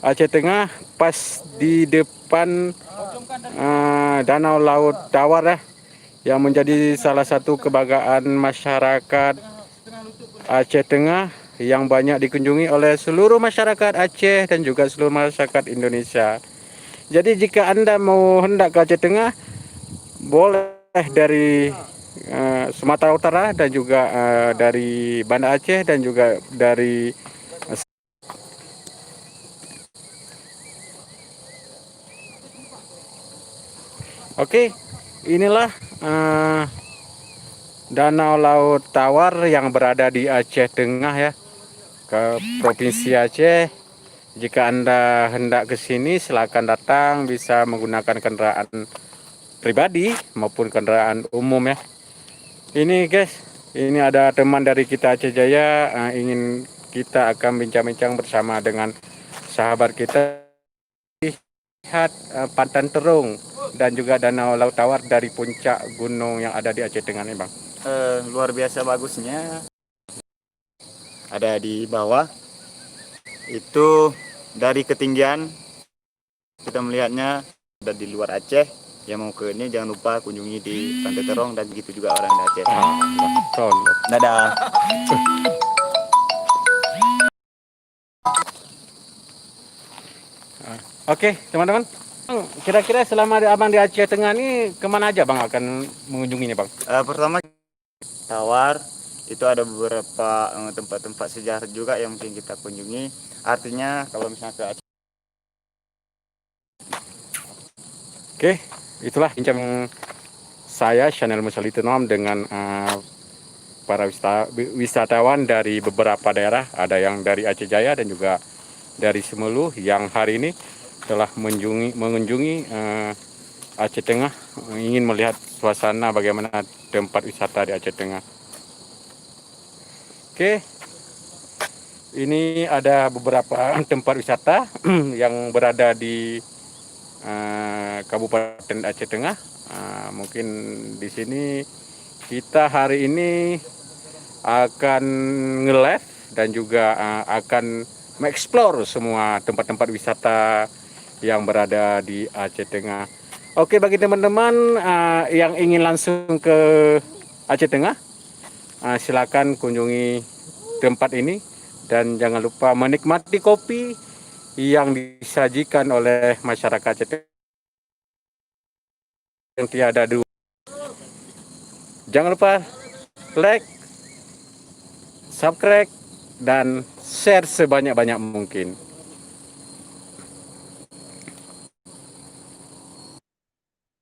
Aceh Tengah, pas di depan Danau Laut Tawar ya, yang menjadi salah satu kebanggaan masyarakat Aceh Tengah yang banyak dikunjungi oleh seluruh masyarakat Aceh dan juga seluruh masyarakat Indonesia. Jadi jika Anda mau hendak ke Aceh Tengah, boleh dari Sumatera Utara dan juga dari Banda Aceh dan juga dari Oke, inilah Danau Laut Tawar yang berada di Aceh Tengah ya, ke Provinsi Aceh. Jika Anda hendak ke sini, silakan datang, bisa menggunakan kendaraan pribadi maupun kendaraan umum ya. Ini guys, ini ada teman dari kita Aceh Jaya, ingin kita akan bincang-bincang bersama dengan sahabat kita, lihat Pantan Terung dan juga Danau Laut Tawar dari puncak gunung yang ada di Aceh Tengah nih Bang. Luar biasa bagusnya. Ada di bawah itu, dari ketinggian kita melihatnya. Ada di luar Aceh yang mau ke ini, jangan lupa kunjungi di Pantai Terong, dan begitu juga orang di Aceh. Dadah. Oke teman-teman, kira-kira selama abang di Aceh Tengah ini kemana aja bang akan mengunjunginya bang? Pertama Tawar, itu ada beberapa tempat-tempat sejarah juga yang mungkin kita kunjungi. Artinya kalau misalnya ke Aceh. Oke, itulah bincang saya Channel Musalitunom dengan para wisatawan dari beberapa daerah, ada yang dari Aceh Jaya dan juga dari Semelu yang hari ini telah mengunjungi Aceh Tengah, ingin melihat suasana bagaimana tempat wisata di Aceh Tengah. Oke, ini ada beberapa tempat wisata yang berada di Kabupaten Aceh Tengah. Mungkin di sini kita hari ini akan nge-live dan juga akan mengeksplor semua tempat-tempat wisata yang berada di Aceh Tengah. Oke, bagi teman-teman yang ingin langsung ke Aceh Tengah, silakan kunjungi tempat ini dan jangan lupa menikmati kopi yang disajikan oleh masyarakat Aceh Tengah yang tiada dua. Jangan lupa like, subscribe, dan share sebanyak-banyak mungkin.